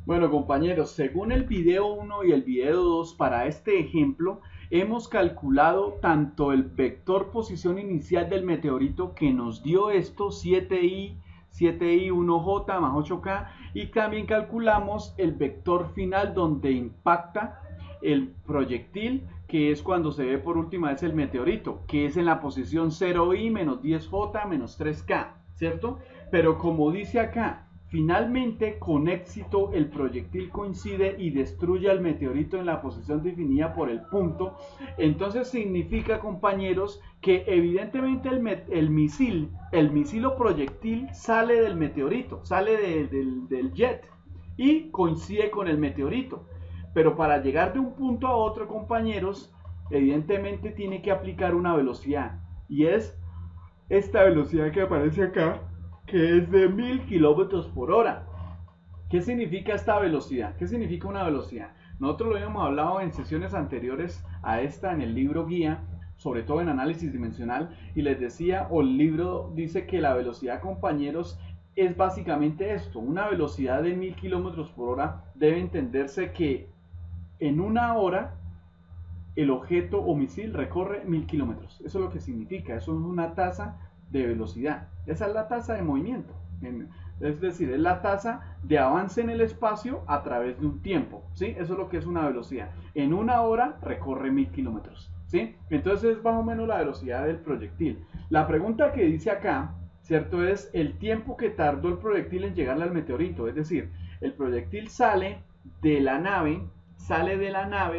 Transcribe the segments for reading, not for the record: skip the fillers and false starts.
Bueno, compañeros, según el video 1 y el video 2, para este ejemplo, hemos calculado tanto el vector posición inicial del meteorito que nos dio esto, 7i 1j más 8k, y también calculamos el vector final donde impacta el proyectil, que es cuando se ve por última vez el meteorito, que es en la posición 0i menos 10j menos 3k, ¿cierto? Pero como dice acá, finalmente, con éxito, el proyectil coincide y destruye al meteorito en la posición definida por el punto. Entonces significa, compañeros, que evidentemente el misil o proyectil sale del meteorito, sale del jet y coincide con el meteorito. Pero para llegar de un punto a otro, compañeros, evidentemente tiene que aplicar una velocidad. Y es esta velocidad que aparece acá, que es de 1000 kilómetros por hora. ¿Qué significa esta velocidad? ¿Qué significa una velocidad? Nosotros lo habíamos hablado en sesiones anteriores a esta en el libro guía, sobre todo en análisis dimensional, y les decía, o el libro dice que la velocidad, compañeros, es básicamente esto. Una velocidad de 1000 kilómetros por hora debe entenderse que en una hora el objeto o misil recorre 1000 kilómetros. Eso es lo que significa, eso es una tasa de velocidad. Esa es la tasa de movimiento. Es decir, es la tasa de avance en el espacio a través de un tiempo. ¿Sí? Eso es lo que es una velocidad. En una hora recorre 1000 kilómetros. ¿Sí? Entonces es más o menos la velocidad del proyectil. La pregunta que dice acá, ¿cierto? Es el tiempo que tardó el proyectil en llegarle al meteorito. Es decir, el proyectil sale de la nave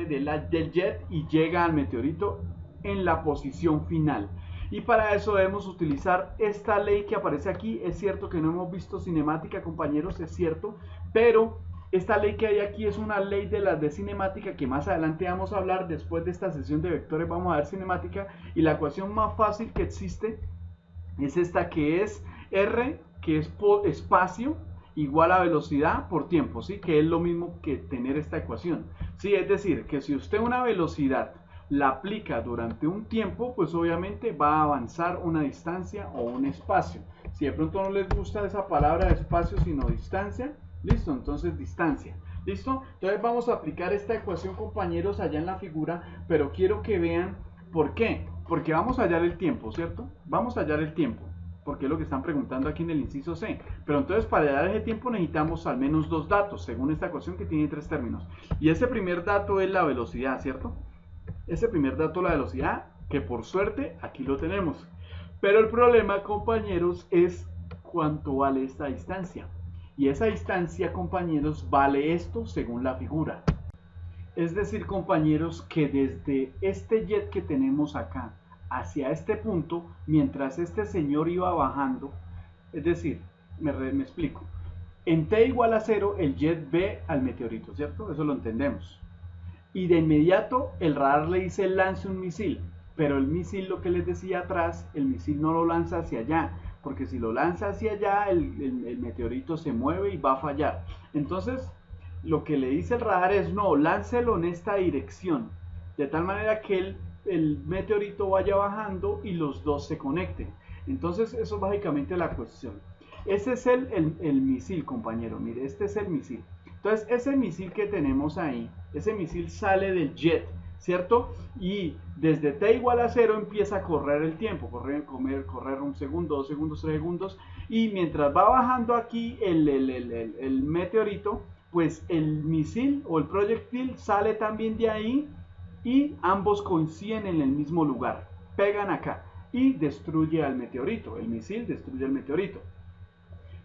del jet y llega al meteorito en la posición final. Y para eso debemos utilizar esta ley que aparece aquí. Es cierto que no hemos visto cinemática, compañeros, es cierto, pero esta ley que hay aquí es una ley de las de cinemática que más adelante vamos a hablar. Después de esta sesión de vectores vamos a ver cinemática, y la ecuación más fácil que existe es esta, que es R, que es espacio, igual a velocidad por tiempo, ¿sí? Que es lo mismo que tener esta ecuación, ¿sí? Es decir, que si usted una velocidad la aplica durante un tiempo, pues obviamente va a avanzar una distancia o un espacio. Si de pronto no les gusta esa palabra de espacio sino distancia, listo, entonces distancia. ¿Listo? Entonces vamos a aplicar esta ecuación, compañeros, allá en la figura, pero quiero que vean por qué. Porque vamos a hallar el tiempo, ¿cierto? Vamos a hallar el tiempo, porque es lo que están preguntando aquí en el inciso C. Pero entonces para hallar ese tiempo necesitamos al menos dos datos, según esta ecuación que tiene tres términos. Y ese primer dato es la velocidad, ¿cierto? Ese primer dato, la velocidad, que por suerte aquí lo tenemos. Pero el problema, compañeros, es cuánto vale esta distancia. Y esa distancia, compañeros, vale esto según la figura. Es decir, compañeros, que desde este jet que tenemos acá hacia este punto, mientras este señor iba bajando, es decir, me explico, en t igual a 0 el jet ve al meteorito, ¿cierto? Eso lo entendemos. Y de inmediato el radar le dice lance un misil, pero el misil, lo que les decía atrás, el misil no lo lanza hacia allá, porque si lo lanza hacia allá el meteorito se mueve y va a fallar. Entonces lo que le dice el radar es no, láncelo en esta dirección, de tal manera que el meteorito vaya bajando y los dos se conecten. Entonces eso es básicamente la cuestión. Ese es el misil, compañero, mire, este es el misil. Entonces ese misil que tenemos ahí, ese misil sale del jet, ¿cierto? Y desde t igual a 0 empieza a correr el tiempo, correr un segundo, 2 segundos, 3 segundos, y mientras va bajando aquí el meteorito, pues el misil o el proyectil sale también de ahí y ambos coinciden en el mismo lugar, pegan acá y destruye al meteorito, el misil destruye al meteorito.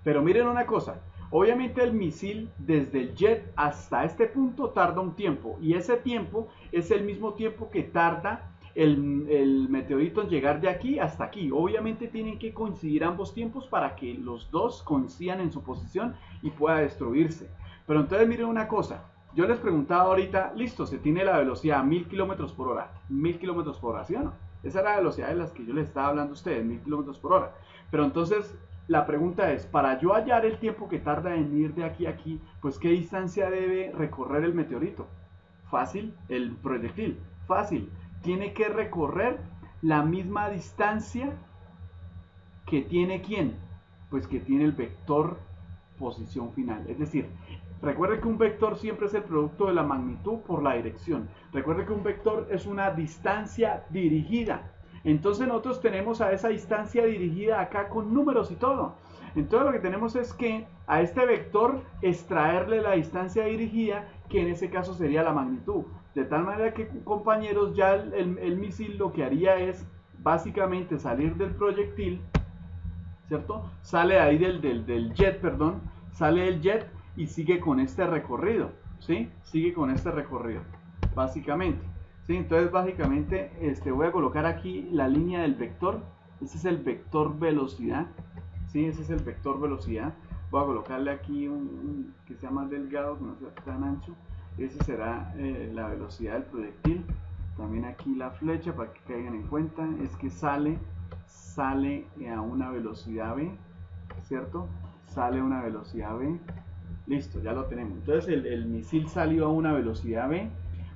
Pero miren una cosa, obviamente el misil desde el jet hasta este punto tarda un tiempo, y ese tiempo es el mismo tiempo que tarda el meteorito en llegar de aquí hasta aquí. Obviamente tienen que coincidir ambos tiempos para que los dos coincidan en su posición y pueda destruirse. Pero entonces miren una cosa, yo les preguntaba ahorita, listo, se tiene la velocidad 1000 kilómetros por hora, 1000 kilómetros por hora, ¿sí o no? Esa era la velocidad de las que yo les estaba hablando a ustedes, 1000 kilómetros por hora. Pero entonces la pregunta es, para yo hallar el tiempo que tarda en ir de aquí a aquí, pues ¿qué distancia debe recorrer el meteorito? Fácil, el proyectil, fácil. Tiene que recorrer la misma distancia que tiene ¿quién? Pues que tiene el vector posición final. Es decir, Recuerde que un vector siempre es el producto de la magnitud por la dirección. Recuerde que un vector es una distancia dirigida. Entonces nosotros tenemos a esa distancia dirigida acá con números y todo. Entonces lo que tenemos es que a este vector extraerle la distancia dirigida, que en ese caso sería la magnitud. De tal manera que, compañeros, ya el misil lo que haría es básicamente salir del proyectil, ¿cierto? Sale ahí del jet, perdón, sale del jet y sigue con este recorrido, ¿sí? Sigue con este recorrido, básicamente, ¿sí? Entonces, básicamente, voy a colocar aquí la línea del vector. Este es el vector velocidad, ¿sí? Ese es el vector velocidad. Voy a colocarle aquí un que sea más delgado, que no sea tan ancho. Ese será la velocidad del proyectil. También aquí la flecha, para que caigan en cuenta, es que sale a una velocidad v, ¿cierto? Sale a una velocidad v. Listo, ya lo tenemos. Entonces el misil salió a una velocidad v.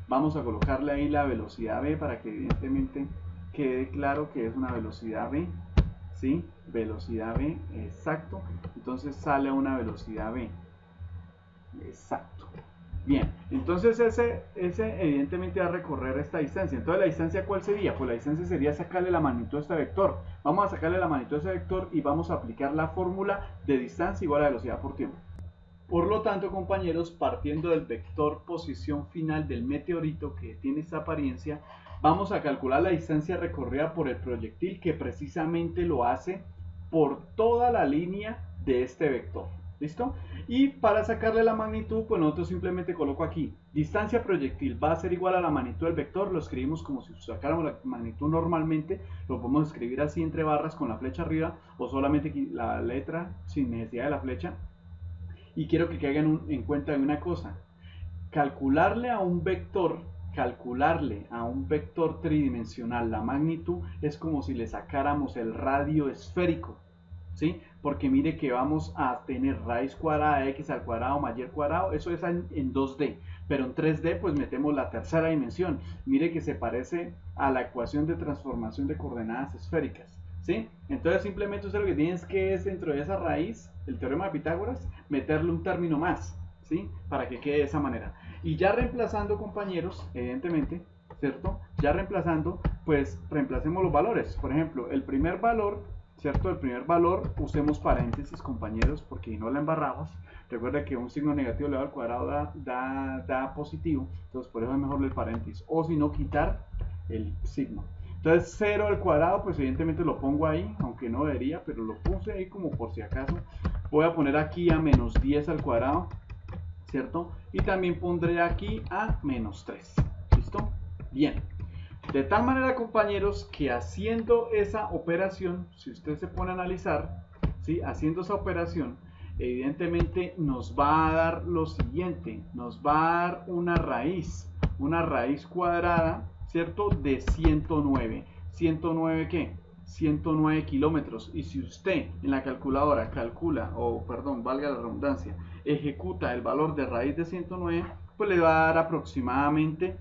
Vamos a colocarle ahí la velocidad v para que evidentemente quede claro que es una velocidad v, ¿sí? Velocidad v, exacto. Entonces sale a una velocidad v, exacto. Bien, entonces ese evidentemente va a recorrer esta distancia. Entonces la distancia, ¿cuál sería? Pues la distancia sería sacarle la magnitud a este vector. Vamos a sacarle la magnitud a este vector y vamos a aplicar la fórmula de distancia igual a velocidad por tiempo. Por lo tanto, compañeros, partiendo del vector posición final del meteorito que tiene esta apariencia, vamos a calcular la distancia recorrida por el proyectil, que precisamente lo hace por toda la línea de este vector. ¿Listo? Y para sacarle la magnitud, pues nosotros simplemente coloco aquí, distancia proyectil va a ser igual a la magnitud del vector. Lo escribimos como si sacáramos la magnitud normalmente. Lo podemos escribir así entre barras con la flecha arriba, o solamente la letra sin necesidad de la flecha. Y quiero que caigan en cuenta de una cosa: calcularle a un vector tridimensional la magnitud es como si le sacáramos el radio esférico, ¿sí? Porque mire que vamos a tener raíz cuadrada de x al cuadrado más y al cuadrado. Eso es en 2D, pero en 3D pues metemos la tercera dimensión. Mire que se parece a la ecuación de transformación de coordenadas esféricas, ¿sí? Entonces simplemente usted lo que tiene es que dentro de esa raíz, el teorema de Pitágoras, meterle un término más, ¿sí? Para que quede de esa manera. Y ya reemplazando, compañeros, evidentemente, ¿cierto? Ya reemplazando, pues reemplacemos los valores. Por ejemplo, el primer valor, ¿cierto? El primer valor, usemos paréntesis, compañeros, porque no la embarramos. Recuerda que un signo negativo elevado al cuadrado da positivo, entonces por eso es mejor el paréntesis, o si no, quitar el signo. Entonces 0 al cuadrado, pues evidentemente lo pongo ahí, aunque no debería, pero lo puse ahí como por si acaso. Voy a poner aquí a menos 10 al cuadrado, ¿cierto? Y también pondré aquí a menos 3. ¿Listo? Bien. De tal manera, compañeros, que haciendo esa operación, si usted se pone a analizar, ¿sí? Haciendo esa operación, evidentemente nos va a dar lo siguiente: nos va a dar una raíz cuadrada, ¿cierto? De 109. ¿109 qué? 109 kilómetros. Y si usted en la calculadora calcula, valga la redundancia, ejecuta el valor de raíz de 109, pues le va a dar aproximadamente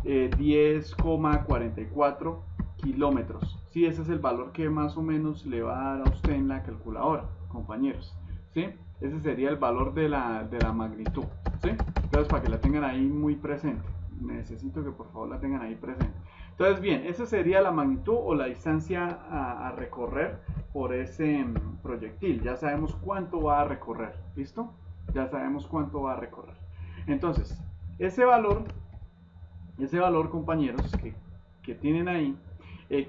10,44 kilómetros. Sí, ese es el valor que más o menos le va a dar a usted en la calculadora, compañeros, ¿sí? Ese sería el valor de la magnitud, ¿sí? Entonces, para que la tengan ahí muy presente, necesito que por favor la tengan ahí presente. Entonces, bien, esa sería la magnitud o la distancia a recorrer por ese proyectil. Ya sabemos cuánto va a recorrer, ¿listo? Ya sabemos cuánto va a recorrer. Entonces, ese valor, compañeros, que tienen ahí,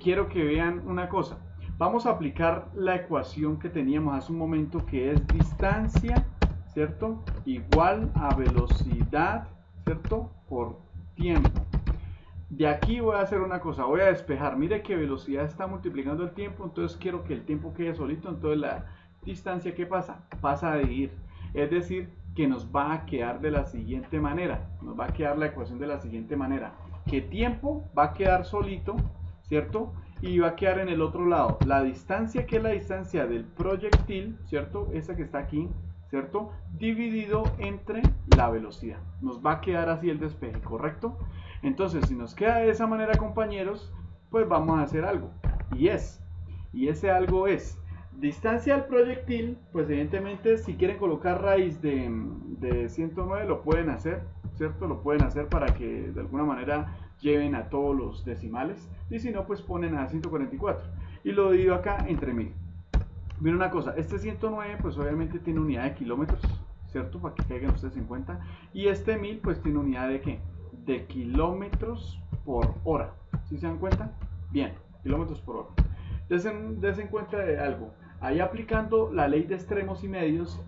quiero que vean una cosa. Vamos a aplicar la ecuación que teníamos hace un momento, que es distancia, ¿cierto? Igual a velocidad, ¿cierto? Por tiempo. De aquí voy a hacer una cosa, voy a despejar. Mire que velocidad está multiplicando el tiempo, entonces quiero que el tiempo quede solito. Entonces la distancia, ¿qué pasa? Pasa a dividir. Es decir, que nos va a quedar de la siguiente manera. Nos va a quedar la ecuación de la siguiente manera: que tiempo va a quedar solito, ¿cierto? Y va a quedar en el otro lado la distancia, que es la distancia del proyectil, ¿cierto? Esa que está aquí, ¿cierto? Dividido entre la velocidad. Nos va a quedar así el despeje, ¿correcto? Entonces, si nos queda de esa manera, compañeros, pues vamos a hacer algo. Y ese algo es, Distancia del proyectil, pues evidentemente si quieren colocar raíz de 109 lo pueden hacer, ¿cierto? Lo pueden hacer para que de alguna manera lleven a todos los decimales, y si no, pues ponen a 144 y lo divido acá entre 1000. Miren una cosa, este 109 pues obviamente tiene unidad de kilómetros, ¿cierto? Para que caigan ustedes en cuenta, y este 1000 pues tiene unidad de ¿qué? De kilómetros por hora, ¿sí se dan cuenta? Bien, kilómetros por hora. Desen cuenta de algo. Ahí aplicando la ley de extremos y medios,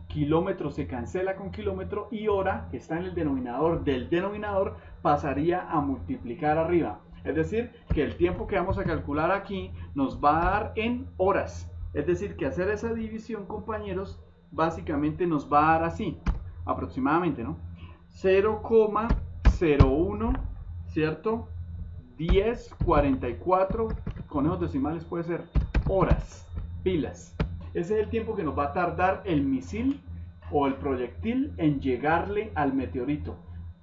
kilómetro se cancela con kilómetro y hora, que está en el denominador del denominador, pasaría a multiplicar arriba. Es decir, que el tiempo que vamos a calcular aquí nos va a dar en horas. Es decir, que hacer esa división, compañeros, básicamente nos va a dar así, aproximadamente, ¿no? 0,01, ¿cierto? 10, 44, con esos decimales puede ser horas. Pilas. Ese es el tiempo que nos va a tardar el misil o el proyectil en llegarle al meteorito.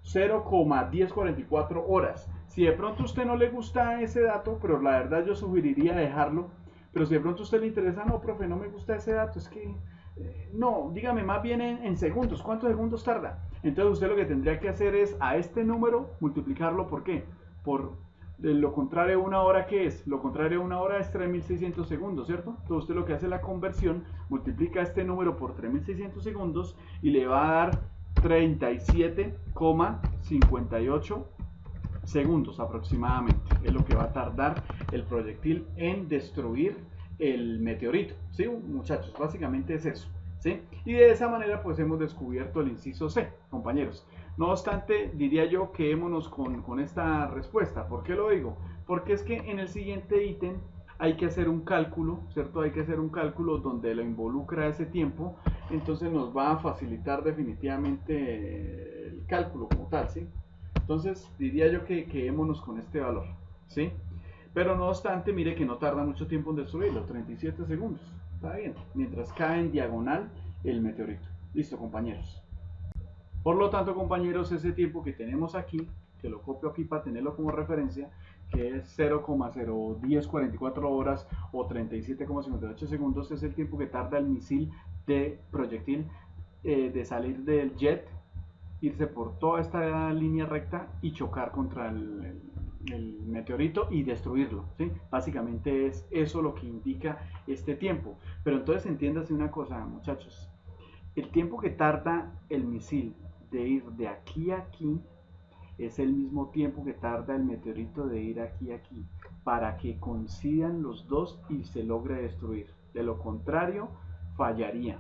0,1044 horas. Si de pronto a usted no le gusta ese dato, pero la verdad yo sugeriría dejarlo. Pero si de pronto a usted le interesa, no, profe, no me gusta ese dato, es que no, dígame más bien en segundos. ¿Cuántos segundos tarda? Entonces usted lo que tendría que hacer es a este número multiplicarlo. ¿Por qué? Por lo contrario a una hora, ¿qué es? Lo contrario a una hora es 3600 segundos, ¿cierto? Entonces usted lo que hace es la conversión, multiplica este número por 3600 segundos y le va a dar 37,58 segundos aproximadamente. Es lo que va a tardar el proyectil en destruir el meteorito, ¿sí? Muchachos, básicamente es eso, ¿sí? Y de esa manera pues hemos descubierto el inciso C, compañeros. No obstante, diría yo quedémonos con esta respuesta. ¿Por qué lo digo? Porque es que en el siguiente ítem hay que hacer un cálculo, ¿cierto? Hay que hacer un cálculo donde lo involucra ese tiempo, entonces nos va a facilitar definitivamente el cálculo como tal, ¿sí? Entonces diría yo que quedémonos con este valor, ¿sí? Pero no obstante, mire que no tarda mucho tiempo en destruirlo, 37 segundos, está bien, mientras cae en diagonal el meteorito. Listo, compañeros. Por lo tanto, compañeros, ese tiempo que tenemos aquí, que lo copio aquí para tenerlo como referencia, que es 0,01044 horas o 37,58 segundos, es el tiempo que tarda el misil de proyectil de salir del jet, irse por toda esta línea recta y chocar contra el meteorito y destruirlo, ¿sí? Básicamente es eso lo que indica este tiempo. Pero entonces entiéndase una cosa, muchachos. El tiempo que tarda el misil de ir de aquí a aquí es el mismo tiempo que tarda el meteorito de ir aquí a aquí, para que coincidan los dos y se logre destruir. De lo contrario, fallaría.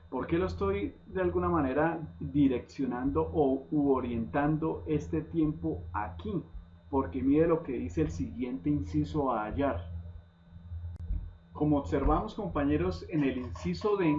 ¿Por qué lo estoy de alguna manera direccionando o orientando este tiempo aquí? Porque mire lo que dice el siguiente inciso a hallar. Como observamos, compañeros, en el inciso D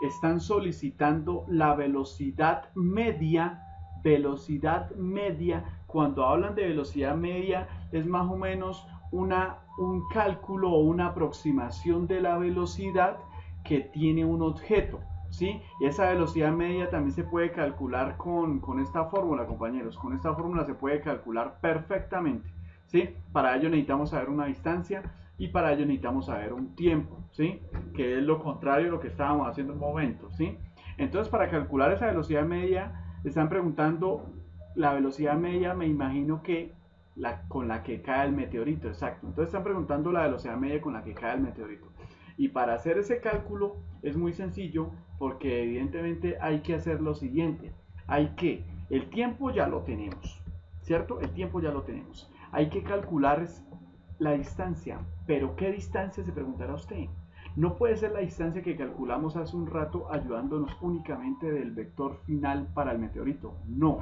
están solicitando la velocidad media. Velocidad media, cuando hablan de velocidad media, es más o menos un cálculo o una aproximación de la velocidad que tiene un objeto, ¿sí? Y esa velocidad media también se puede calcular con esta fórmula, compañeros. Con esta fórmula se puede calcular perfectamente, ¿sí? Para ello necesitamos saber una distancia y para ello necesitamos saber un tiempo, ¿sí? Que es lo contrario a lo que estábamos haciendo en un momento, ¿sí? Entonces, para calcular esa velocidad media, están preguntando la velocidad media, me imagino que con la que cae el meteorito, exacto. Entonces están preguntando la velocidad media con la que cae el meteorito. Y para hacer ese cálculo es muy sencillo, porque evidentemente hay que hacer lo siguiente. El tiempo ya lo tenemos, ¿cierto? El tiempo ya lo tenemos. Hay que calcular la distancia. ¿Pero qué distancia, se preguntará usted? No puede ser la distancia que calculamos hace un rato ayudándonos únicamente del vector final para el meteorito. No,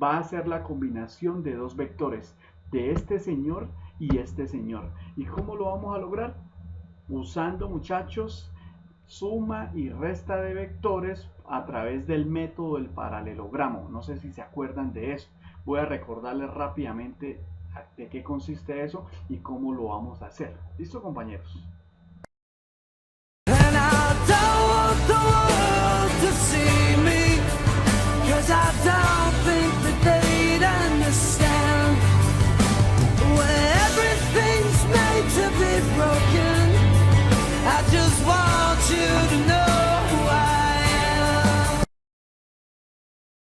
va a ser la combinación de dos vectores, de este señor y este señor. ¿Y cómo lo vamos a lograr? Usando, muchachos, suma y resta de vectores a través del método del paralelogramo. No sé si se acuerdan de eso. Voy a recordarles rápidamente de qué consiste eso y cómo lo vamos a hacer. ¿Listo, compañeros? And I don't want the world to see me, 'cause I don't